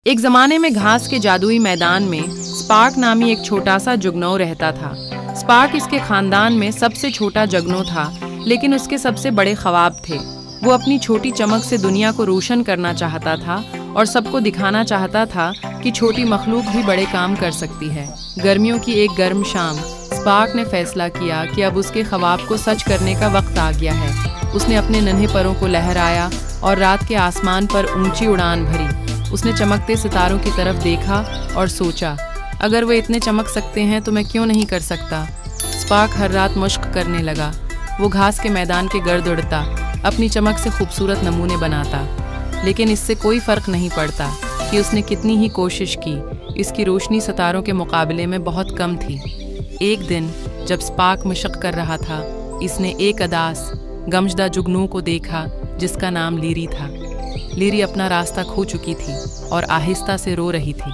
ایک زمانے میں گھاس کے جادوئی میدان میں اسپارک نامی ایک چھوٹا سا جگنو رہتا تھا۔ اسپارک اس کے خاندان میں سب سے چھوٹا جگنو تھا، لیکن اس کے سب سے بڑے خواب تھے۔ وہ اپنی چھوٹی چمک سے دنیا کو روشن کرنا چاہتا تھا اور سب کو دکھانا چاہتا تھا کہ چھوٹی مخلوق بھی بڑے کام کر سکتی ہے۔ گرمیوں کی ایک گرم شام، اسپارک نے فیصلہ کیا کہ اب اس کے خواب کو سچ کرنے کا وقت آ گیا ہے۔ اس نے اپنے ننھے پروں کو لہرایا اور رات کے آسمان پر اونچی اڑان بھری۔ اس نے چمکتے ستاروں کی طرف دیکھا اور سوچا، اگر وہ اتنے چمک سکتے ہیں تو میں کیوں نہیں کر سکتا۔ اسپارک ہر رات مشق کرنے لگا۔ وہ گھاس کے میدان کے گرد اڑتا، اپنی چمک سے خوبصورت نمونے بناتا، لیکن اس سے کوئی فرق نہیں پڑتا کہ اس نے کتنی ہی کوشش کی، اس کی روشنی ستاروں کے مقابلے میں بہت کم تھی۔ ایک دن جب اسپارک مشق کر رہا تھا، اس نے ایک اداس، گمشدہ جگنو کو دیکھا جس کا نام لیری تھا۔ لیری اپنا راستہ کھو چکی تھی اور آہستہ سے رو رہی تھی۔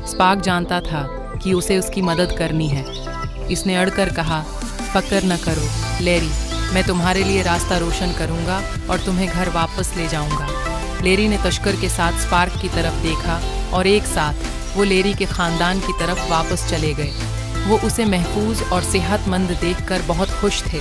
اسپارک جانتا تھا کہ اسے اس کی مدد کرنی ہے۔ اس نے اڑ کر کہا، فکر نہ کرو لیری، میں تمہارے لیے راستہ روشن کروں گا اور تمہیں گھر واپس لے جاؤں گا۔ لیری نے تشکر کے ساتھ اسپارک کی طرف دیکھا اور ایک ساتھ وہ لیری کے خاندان کی طرف واپس چلے گئے۔ وہ اسے محفوظ اور صحت مند دیکھ کر بہت خوش تھے۔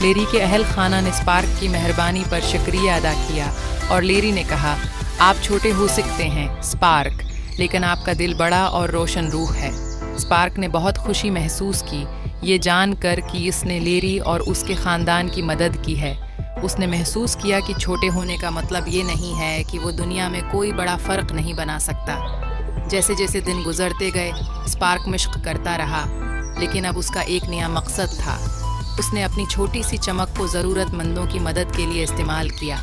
لیری کے اہل خانہ نے اسپارک کی مہربانی پر شکریہ ادا کیا اور لیری نے کہا، آپ چھوٹے ہو سکتے ہیں اسپارک، لیکن آپ کا دل بڑا اور روشن روح ہے۔ اسپارک نے بہت خوشی محسوس کی، یہ جان کر کہ اس نے لیری اور اس کے خاندان کی مدد کی ہے۔ اس نے محسوس کیا کہ چھوٹے ہونے کا مطلب یہ نہیں ہے کہ وہ دنیا میں کوئی بڑا فرق نہیں بنا سکتا۔ جیسے جیسے دن گزرتے گئے، اسپارک مشق کرتا رہا، لیکن اب اس کا ایک نیا مقصد تھا۔ اس نے اپنی چھوٹی سی چمک کو ضرورت مندوں کی مدد کے لیے استعمال کیا۔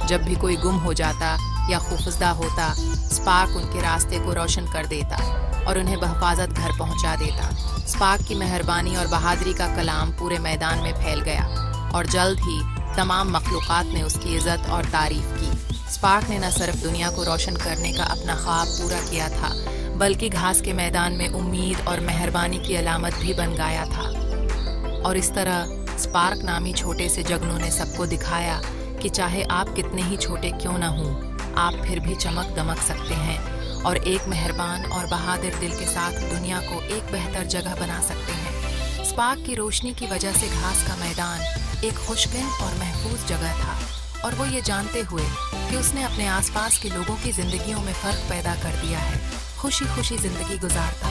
جب بھی کوئی گم ہو جاتا یا خوفزدہ ہوتا، اسپارک ان کے راستے کو روشن کر دیتا اور انہیں بحفاظت گھر پہنچا دیتا۔ اسپارک کی مہربانی اور بہادری کا کلام پورے میدان میں پھیل گیا اور جلد ہی تمام مخلوقات نے اس کی عزت اور تعریف کی۔ اسپارک نے نہ صرف دنیا کو روشن کرنے کا اپنا خواب پورا کیا تھا، بلکہ گھاس کے میدان میں امید اور مہربانی کی علامت بھی بن گیا تھا۔ اور اس طرح اسپارک نامی چھوٹے سے جگنو نے سب کو دکھایا کہ چاہے آپ کتنے ہی چھوٹے کیوں نہ ہوں، آپ پھر بھی چمک دمک سکتے ہیں اور ایک مہربان اور بہادر دل کے ساتھ دنیا کو ایک بہتر جگہ بنا سکتے ہیں۔ اسپارک کی روشنی کی وجہ سے گھاس کا میدان ایک خوشگوار اور محفوظ جگہ تھا، اور وہ یہ جانتے ہوئے کہ اس نے اپنے آس پاس کے لوگوں کی زندگیوں میں فرق پیدا کر دیا ہے، خوشی خوشی زندگی گزارتا۔